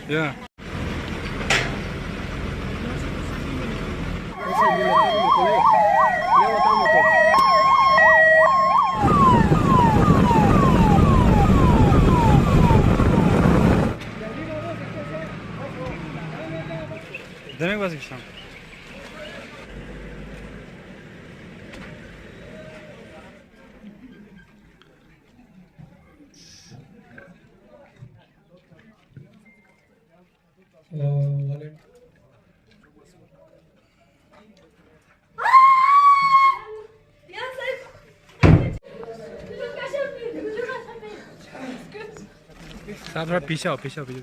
Yeah. Demek vazgeçtim. साथ थोड़ा पीछे आओ, पीछे आओ, पीछे।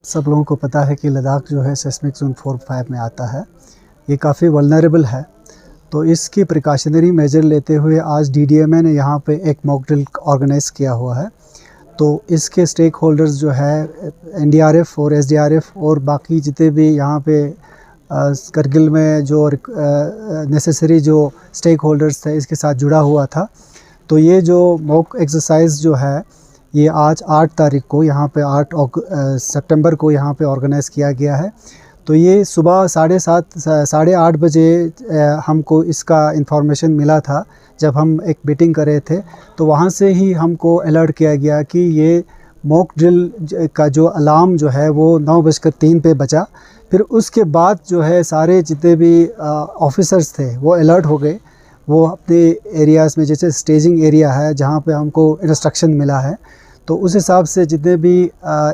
सब लोगों को पता है कि लद्दाख जो है सेस्मिक जोन 4-5 में आता है। ये काफ़ी वल्नरेबल है, तो इसकी प्रिकॉशनरी मेजर लेते हुए आज DDMA ने यहाँ पे एक मॉक ड्रिल ऑर्गेनाइज़ किया हुआ है। तो इसके स्टेक होल्डर्स जो है NDRF और SDRF और बाकी जितने भी यहाँ पे करगिल में जो नेसेसरी जो स्टेक होल्डर्स थे इसके साथ जुड़ा हुआ था। तो ये जो मॉक एक्सरसाइज जो है ये आज 8 तारीख को यहाँ पे 8 सितंबर को यहाँ पे ऑर्गेनाइज़ किया गया है। तो ये सुबह 7:30 8 बजे हमको इसका इन्फॉर्मेशन मिला था। जब हम एक मीटिंग कर रहे थे तो वहाँ से ही हमको अलर्ट किया गया कि ये मॉक ड्रिल का जो अलार्म जो है वो 9:03 पे बजा। फिर उसके बाद जो है सारे जितने भी ऑफिसर्स थे वो अलर्ट हो गए। वो अपने एरियाज़ में, जैसे स्टेजिंग एरिया है जहाँ पे हमको इंस्ट्रक्शन मिला है, तो उस हिसाब से जितने भी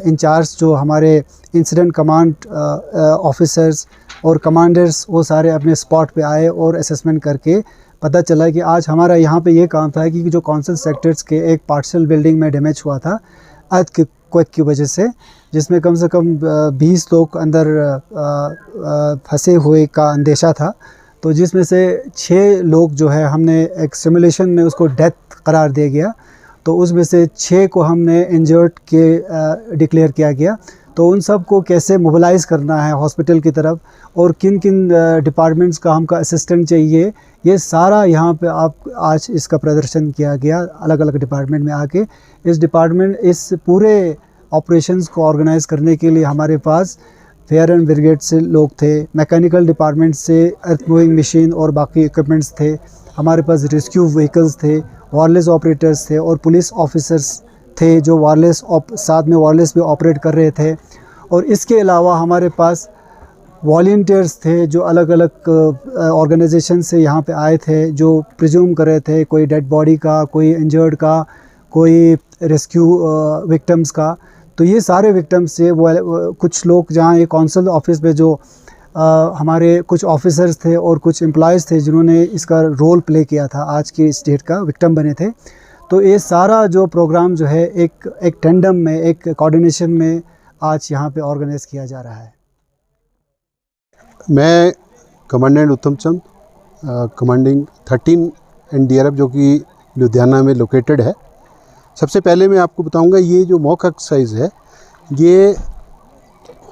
इंचार्ज जो हमारे इंसिडेंट कमांड ऑफिसर्स और कमांडर्स वो सारे अपने स्पॉट पे आए और असेसमेंट करके पता चला कि आज हमारा यहाँ पे ये काम था कि जो कौंसल सेक्टर्स के एक पार्शल बिल्डिंग में डैमेज हुआ था अर्थक्वेक की वजह से, जिसमें कम से कम 20 लोग अंदर फंसे हुए का अंदेशा था। तो जिसमें से 6 लोग जो है हमने एक सिमुलेशन में उसको डेथ करार दिया गया। तो उसमें से 6 को हमने इंजर्ड के डिक्लेयर किया गया। तो उन सब को कैसे मोबिलाइज़ करना है हॉस्पिटल की तरफ और किन किन डिपार्टमेंट्स का हमका असिस्टेंट चाहिए, ये सारा यहाँ पे आप आज इसका प्रदर्शन किया गया अलग अलग डिपार्टमेंट में आके। इस पूरे ऑपरेशंस को ऑर्गेनाइज़ करने के लिए हमारे पास फायर एंड ब्रिगेड से लोग थे, मैकेनिकल डिपार्टमेंट से अर्थ मूविंग मशीन और बाकी इक्विपमेंट्स थे, हमारे पास रेस्क्यू व्हीकल्स थे, वायरलेस ऑपरेटर्स थे और पुलिस ऑफिसर्स थे जो साथ में वायरलेस भी ऑपरेट कर रहे थे। और इसके अलावा हमारे पास वॉलंटियर्स थे जो अलग अलग ऑर्गेनाइजेशन से यहाँ पे आए थे, जो प्रिज्यूम कर रहे थे कोई डेड बॉडी का, कोई इंजर्ड का, कोई रेस्क्यू विक्टिम्स का। तो ये सारे विक्टिम्स से वो कुछ लोग जहाँ ये कौंसल ऑफिस में जो हमारे कुछ ऑफिसर्स थे और कुछ एम्प्लॉयज़ थे जिन्होंने इसका रोल प्ले किया था, आज की इस डेट का विक्टिम बने थे। तो ये सारा जो प्रोग्राम जो है एक टेंडम में, एक कोऑर्डिनेशन में आज यहाँ पे ऑर्गेनाइज़ किया जा रहा है। मैं कमांडेंट उत्तम चंद, कमांडिंग 13 NDRF जो कि लुधियाना में लोकेटेड है। सबसे पहले मैं आपको बताऊंगा ये जो मॉक एक्सरसाइज है ये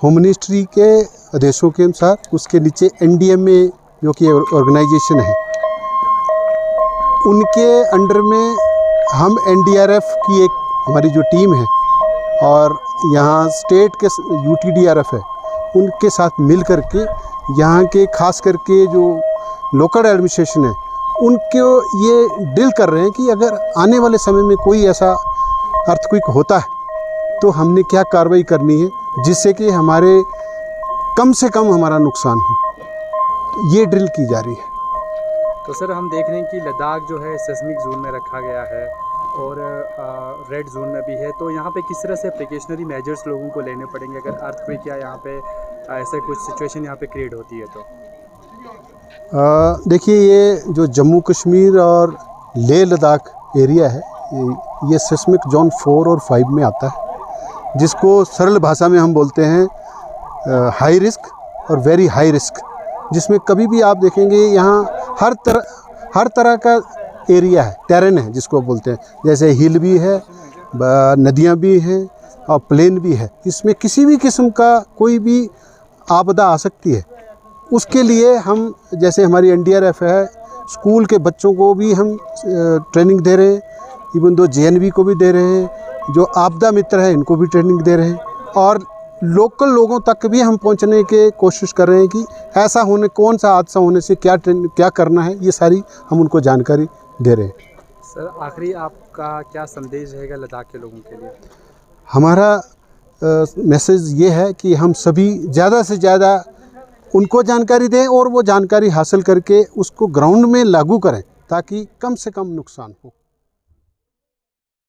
होम मिनिस्ट्री के आदेशों के अनुसार, उसके नीचे NDMA जो कि ऑर्गेनाइजेशन है उनके अंडर में हम NDRF की एक हमारी जो टीम है और यहाँ स्टेट के UTDRF है उनके साथ मिल करके यहाँ के खास करके जो लोकल एडमिनिस्ट्रेशन है उनको ये डील कर रहे हैं कि अगर आने वाले समय में कोई ऐसा अर्थक्वेक होता है तो हमने क्या कार्रवाई करनी है जिससे कि हमारे कम से कम हमारा नुकसान हो, ये ड्रिल की जा रही है। तो सर हम देख रहे हैं कि लद्दाख जो है सेस्मिक जोन में रखा गया है और रेड जोन में भी है, तो यहाँ पे किस तरह से प्रिकॉशनरी मेजर्स लोगों को लेने पड़ेंगे अगर अर्थक्वेक या यहाँ पे ऐसे कुछ सिचुएशन यहाँ पे क्रिएट होती है तो? देखिए, ये जो जम्मू कश्मीर और लेह लद्दाख एरिया है ये सेस्मिक जोन 4 और 5 में आता है, जिसको सरल भाषा में हम बोलते हैं हाई रिस्क और वेरी हाई रिस्क, जिसमें कभी भी आप देखेंगे यहाँ हर तरह का एरिया है, टेरेन है जिसको बोलते हैं, जैसे हिल भी है, नदियाँ भी हैं और प्लेन भी है। इसमें किसी भी किस्म का कोई भी आपदा आ सकती है। उसके लिए हम, जैसे हमारी NDRF है, स्कूल के बच्चों को भी हम ट्रेनिंग दे रहे हैं, इवन दो JNV को भी दे रहे हैं, जो आपदा मित्र है इनको भी ट्रेनिंग दे रहे हैं, और लोकल लोगों तक भी हम पहुंचने के कोशिश कर रहे हैं कि ऐसा होने, कौन सा हादसा होने से क्या करना है, ये सारी हम उनको जानकारी दे रहे हैं। सर आखिरी आपका क्या संदेश रहेगा लद्दाख के लोगों के लिए? हमारा मैसेज ये है कि हम सभी ज़्यादा से ज़्यादा उनको जानकारी दें और वो जानकारी हासिल करके उसको ग्राउंड में लागू करें ताकि कम से कम नुकसान हो।